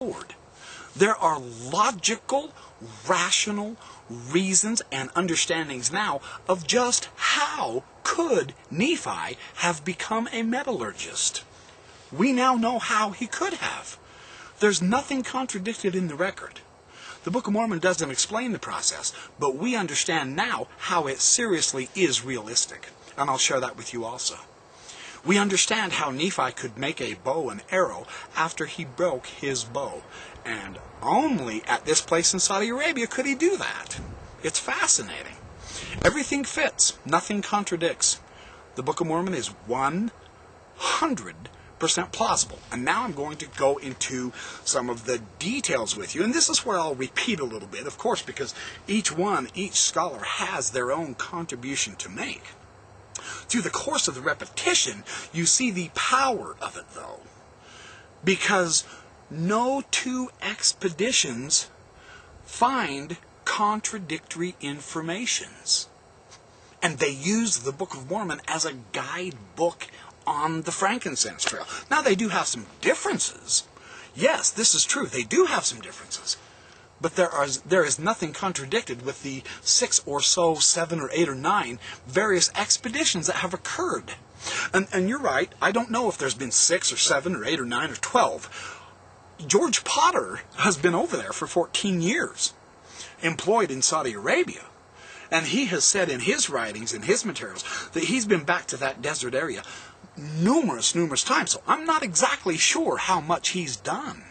forward. There are logical, rational reasons and understandings now of just how could Nephi have become a metallurgist. We now know how he could have. There's nothing contradicted in the record. The Book of Mormon doesn't explain the process, but we understand now how it seriously is realistic. And I'll share that with you also. We understand how Nephi could make a bow and arrow after he broke his bow. And only at this place in Saudi Arabia could he do that. It's fascinating. Everything fits. Nothing contradicts. The Book of Mormon is 100% plausible. And now I'm going to go into some of the details with you. And this is where I'll repeat a little bit, of course, because each scholar has their own contribution to make. Through the course of the repetition, you see the power of it, though. Because no two expeditions find contradictory informations. And they use the Book of Mormon as a guidebook on the frankincense trail. Now, they do have some differences. Yes, this is true. They do have some differences. But there is nothing contradicted with the 6 or so, 7 or 8 or 9 various expeditions that have occurred. And you're right, I don't know if there's been 6 or 7 or 8 or 9 or 12. George Potter has been over there for 14 years, employed in Saudi Arabia. And he has said in his writings, in his materials, that he's been back to that desert area numerous times. So I'm not exactly sure how much he's done.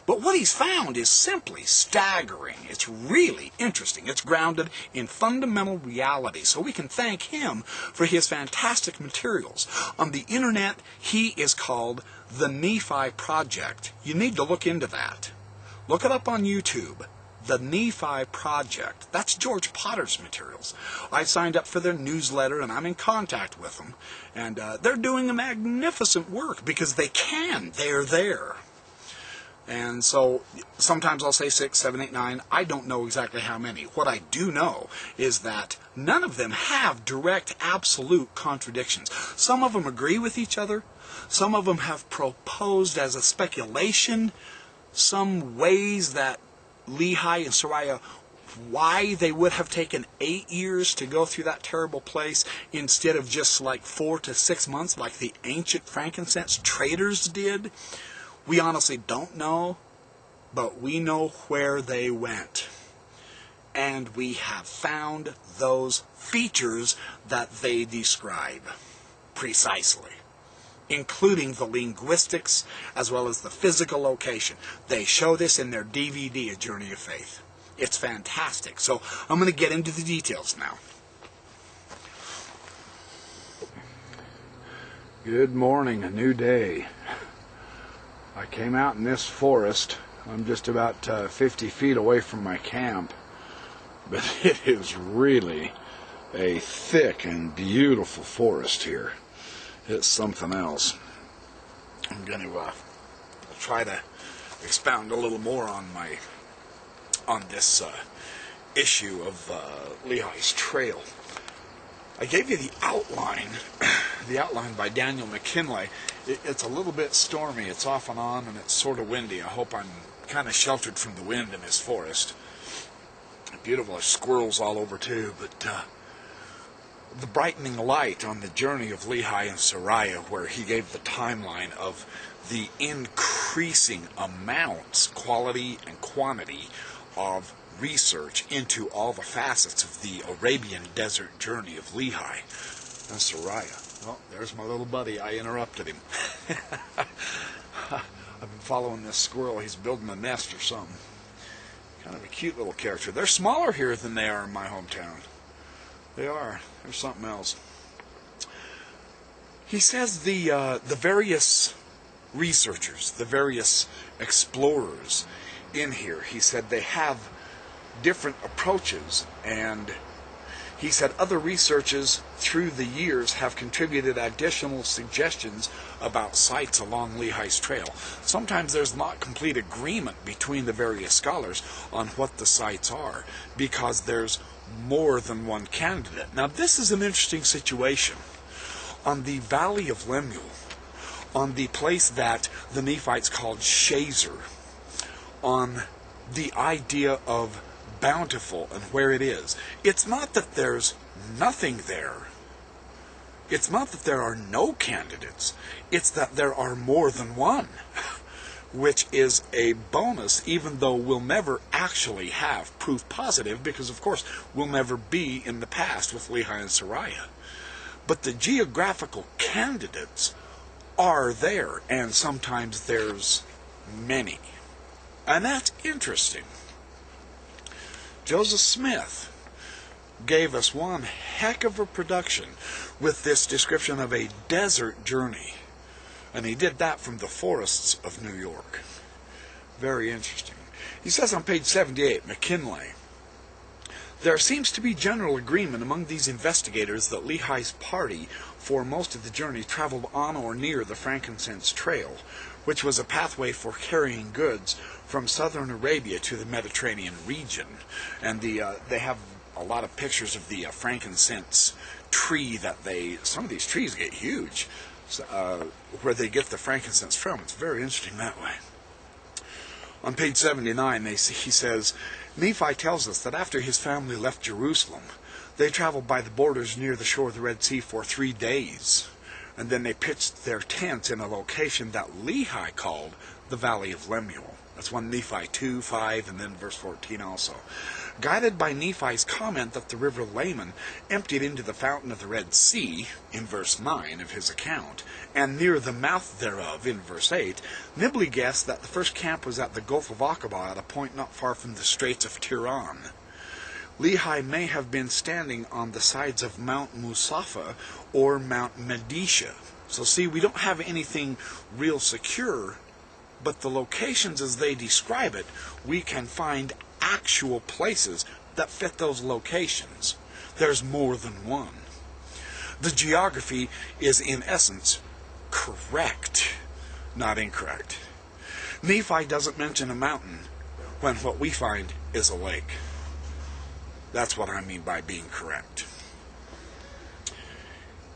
But what he's found is simply staggering. It's really interesting. It's grounded in fundamental reality. So we can thank him for his fantastic materials. On the internet, he is called the Nephi Project. You need to look into that. Look it up on YouTube. The Nephi Project. That's George Potter's materials. I signed up for their newsletter and I'm in contact with them. And they're doing a magnificent work because they can. They're there. And so sometimes I'll say 6, 7, 8, 9. I don't know exactly how many. What I do know is that none of them have direct, absolute contradictions. Some of them agree with each other. Some of them have proposed as a speculation some ways that Lehi and Sariah, why they would have taken 8 years to go through that terrible place instead of just like 4 to 6 months like the ancient frankincense traders did. We honestly don't know, but we know where they went. And we have found those features that they describe precisely, including the linguistics as well as the physical location. They show this in their DVD, A Journey of Faith. It's fantastic. So I'm going to get into the details now. Good morning, a new day. I came out in this forest. I'm just about 50 feet away from my camp, but it is really a thick and beautiful forest here. It's something else. I'm going to try to expound a little more on this issue of Lehi's trail. I gave you the outline by Daniel McKinley. It's a little bit stormy. It's off and on, and it's sort of windy. I hope I'm kind of sheltered from the wind in this forest. Beautiful. There's squirrels all over, too. But the brightening light on the journey of Lehi and Sariah, where he gave the timeline of the increasing amounts, quality and quantity of research into all the facets of the Arabian desert journey of Lehi and Sariah. Oh, there's my little buddy. I interrupted him. I've been following this squirrel. He's building a nest or something. Kind of a cute little character. They're smaller here than they are in my hometown. They are. There's something else. He says the various researchers, the various explorers in here, he said they have different approaches, and he said other researchers through the years have contributed additional suggestions about sites along Lehi's trail. Sometimes there's not complete agreement between the various scholars on what the sites are, because there's more than one candidate. Now this is an interesting situation. On the Valley of Lemuel, on the place that the Nephites called Shazer, on the idea of Bountiful and where it is. It's not that there's nothing there. It's not that there are no candidates. It's that there are more than one, which is a bonus, even though we'll never actually have proof positive, because of course we'll never be in the past with Lehi and Sariah. But the geographical candidates are there, and sometimes there's many. And that's interesting. Joseph Smith gave us one heck of a production with this description of a desert journey. And he did that from the forests of New York. Very interesting. He says on page 78, McKinley, there seems to be general agreement among these investigators that Lehi's party for most of the journey traveled on or near the Frankincense Trail, which was a pathway for carrying goods from southern Arabia to the Mediterranean region. And they have a lot of pictures of the frankincense tree that some of these trees get huge, where they get the frankincense from. It's very interesting that way. On page 79, he says, Nephi tells us that after his family left Jerusalem, they traveled by the borders near the shore of the Red Sea for 3 days. And then they pitched their tents in a location that Lehi called the Valley of Lemuel. That's 1 Nephi 2, 5, and then verse 14 also. Guided by Nephi's comment that the river Laman emptied into the fountain of the Red Sea, in verse 9 of his account, and near the mouth thereof, in verse 8, Nibley guessed that the first camp was at the Gulf of Aqaba at a point not far from the Straits of Tiran. Lehi may have been standing on the sides of Mount Musafa or Mount Medisha. So see, we don't have anything real secure, but the locations as they describe it, we can find actual places that fit those locations. There's more than one. The geography is in essence correct, not incorrect. Nephi doesn't mention a mountain when what we find is a lake. That's what I mean by being correct.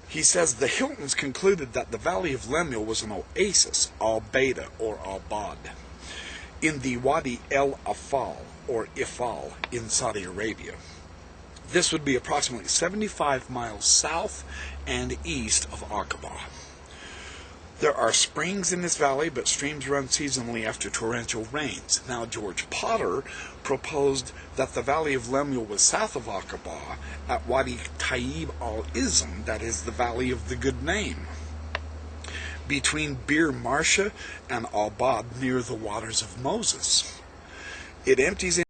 He says the Hiltons concluded that the Valley of Lemuel was an oasis, al-Beda or al-Bad, in the Wadi el-Afal or Ifal in Saudi Arabia. This would be approximately 75 miles south and east of Aqaba. There are springs in this valley, but streams run seasonally after torrential rains. Now, George Potter proposed that the Valley of Lemuel was south of Aqaba at Wadi Tayyib al-Izm, that is the Valley of the Good Name, between Bir Marsha and Al-Bad near the waters of Moses. It empties